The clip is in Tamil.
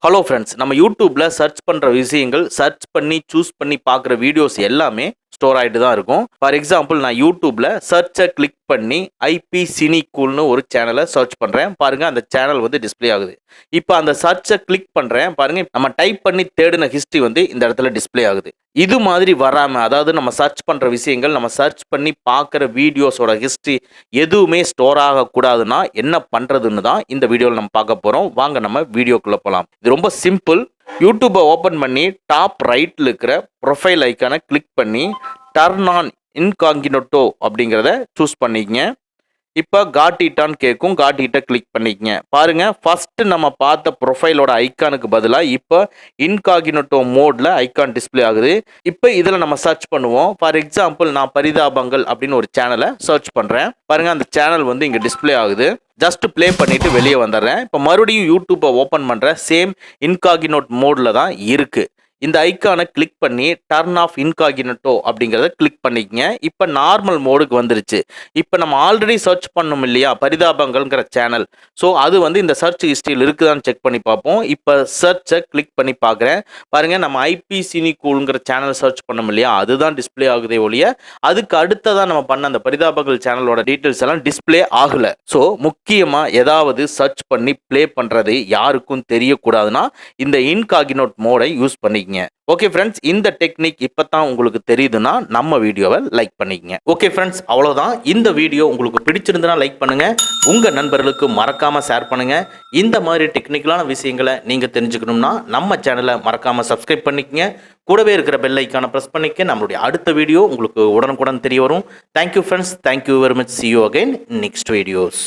ஹலோ ஃப்ரெண்ட்ஸ், நம்ம யூடியூப்ல சர்ச் பண்ற விஷயங்கள், சர்ச் பண்ணி சூஸ் பண்ணி பார்க்குற வீடியோஸ் எல்லாமே ஸ்டோர் ஆகிட்டு தான் இருக்கும். ஃபார் எக்ஸாம்பிள், நான் யூடியூப்ல சர்ச்சை கிளிக் பண்ணி ஐபி சினிகூல்னு ஒரு சேனலை சர்ச் பண்றேன். பாருங்க, அந்த சேனல் வந்து டிஸ்ப்ளே ஆகுது. இப்போ அந்த சர்ச்சை கிளிக் பண்றேன். பாருங்க, நம்ம டைப் பண்ணி தேடின ஹிஸ்டரி வந்து இந்த இடத்துல டிஸ்ப்ளே ஆகுது. இது மாதிரி வராம, அதாவது நம்ம சர்ச் பண்ற விஷயங்கள், நம்ம சர்ச் பண்ணி பார்க்குற வீடியோஸோட ஹிஸ்டரி எதுவுமே ஸ்டோர் ஆகக்கூடாதுன்னா என்ன பண்றதுன்னு தான் இந்த வீடியோவில் நம்ம பார்க்க போறோம். வாங்க நம்ம வீடியோக்குள்ள போகலாம். இது ரொம்ப சிம்பிள். யூடியூப்பை ஓப்பன் பண்ணி டாப் ரைட்டில் இருக்கிற ப்ரொஃபைல் ஐக்கானை கிளிக் பண்ணி டர்ன் ஆன் இன்காங்கினோட்டோ அப்படிங்கிறத சூஸ் பண்ணிக்கங்க. இப்போ காட் இட்டான்னு கேட்கும், காட் இட்டை கிளிக் பண்ணிக்கங்க. பாருங்க, ஃபர்ஸ்ட் நம்ம பார்த்த ப்ரொஃபைலோட ஐக்கானுக்கு பதிலாக இப்போ இன்காகினோட்டோ மோட்ல ஐக்கான் டிஸ்பிளே ஆகுது. இப்போ இதில் நம்ம சர்ச் பண்ணுவோம். ஃபார் எக்ஸாம்பிள், நான் பரிதாபங்கள் அப்படின்னு ஒரு சேனலை சர்ச் பண்ணுறேன். பாருங்க, அந்த சேனல் வந்து இங்கே டிஸ்பிளே ஆகுது. ஜஸ்ட் ப்ளே பண்ணிட்டு வெளியே வந்துடுறேன். இப்போ மறுபடியும் யூடியூப்பை ஓப்பன் பண்ணுறேன். சேம் இன்காகினோட் மோடில் தான் இருக்குது. இந்த ஐக்கானை கிளிக் பண்ணி டர்ன் ஆஃப் இன்காகினோட்டோ அப்படிங்கிறத கிளிக் பண்ணிக்கங்க. இப்போ நார்மல் மோடுக்கு வந்துருச்சு. இப்போ நம்ம ஆல்ரெடி சர்ச் பண்ணோம் இல்லையா, பரிதாபங்கள்ங்கிற சேனல். ஸோ அது வந்து இந்த சர்ச் ஹிஸ்ட்ரியில் இருக்குதான்னு செக் பண்ணி பார்ப்போம். இப்போ சர்ச்சை கிளிக் பண்ணி பார்க்குறேன். பாருங்கள், நம்ம ஐபி சினிகூல்ங்கிற சேனல் சர்ச் பண்ணோம் இல்லையா, அதுதான் டிஸ்பிளே ஆகுதே ஒழிய அதுக்கு அடுத்ததான் நம்ம பண்ண அந்த பரிதாபங்கள் சேனலோட டீட்டெயில்ஸ் எல்லாம் டிஸ்பிளே ஆகலை. ஸோ முக்கியமாக ஏதாவது சர்ச் பண்ணி ப்ளே பண்ணுறது யாருக்கும் தெரியக்கூடாதுன்னா இந்த இன்காகினோட் மோடை யூஸ் பண்ணிக்கங்க. ஓகே ஃப்ரெண்ட்ஸ், இந்த டெக்னிக் இப்போ தான் உங்களுக்கு தெரியுதுன்னா நம்ம வீடியோவை லைக் பண்ணிக்கங்க. ஓகே ஃப்ரெண்ட்ஸ், அவ்வளோதான். இந்த வீடியோ உங்களுக்கு பிடிச்சிருந்தனா லைக் பண்ணுங்க, உங்க நண்பர்களுக்கு மறக்காம ஷேர் பண்ணுங்க. இந்த மாதிரி டெக்னிக்கலான விஷயங்களை நீங்க தெரிஞ்சுக்கணும்னா நம்ம சேனலை மறக்காம சப்ஸ்கிரைப் பண்ணிக்கங்க. கூடவே இருக்கிற பெல் ஐக்கானை ப்ரெஸ் பண்ணிக்க. நம்மளுடைய அடுத்த வீடியோ உங்களுக்கு உடனுக்குடன் தெரிய வரும். Thank you friends, thank you very much. see you again in next videos.